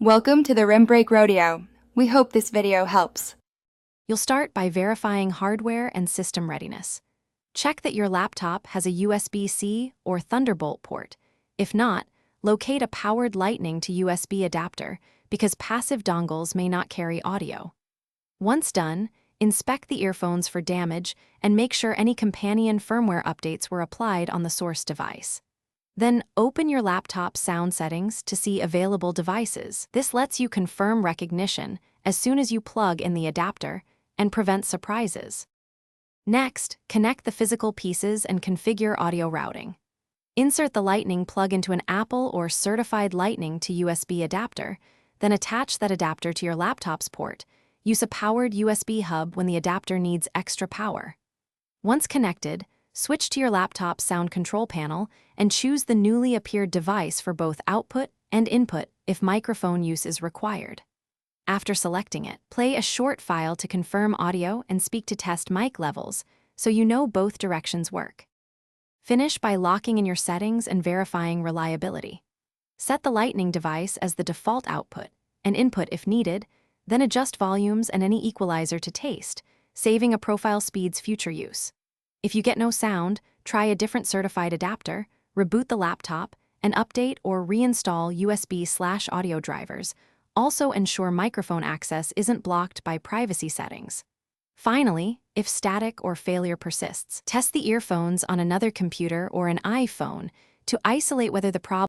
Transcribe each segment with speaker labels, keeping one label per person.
Speaker 1: Welcome to the Rim Break Rodeo. We hope this video helps.
Speaker 2: You'll start by verifying hardware and system readiness. Check that your laptop has a USB-C or Thunderbolt port. If not, locate a powered Lightning to USB adapter because passive dongles may not carry audio. Once done, inspect the earphones for damage and make sure any companion firmware updates were applied on the source device. Then open your laptop's sound settings to see available devices. This lets you confirm recognition as soon as you plug in the adapter and prevent surprises. Next, connect the physical pieces and configure audio routing. Insert the Lightning plug into an Apple or certified Lightning to USB adapter, then attach that adapter to your laptop's port. Use a powered USB hub when the adapter needs extra power. Once connected, switch to your laptop's sound control panel and choose the newly appeared device for both output and input if microphone use is required. After selecting it, play a short file to confirm audio and speak to test mic levels so you know both directions work. Finish by locking in your settings and verifying reliability. Set the Lightning device as the default output and input if needed, then adjust volumes and any equalizer to taste, saving a profile speed's future use. If you get no sound, try a different certified adapter, reboot the laptop, and update or reinstall USB/audio drivers. Also ensure microphone access isn't blocked by privacy settings. Finally, if static or failure persists, test the earphones on another computer or an iPhone to isolate whether the problem.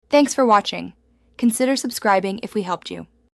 Speaker 1: Thanks for watching. Consider subscribing if we helped you.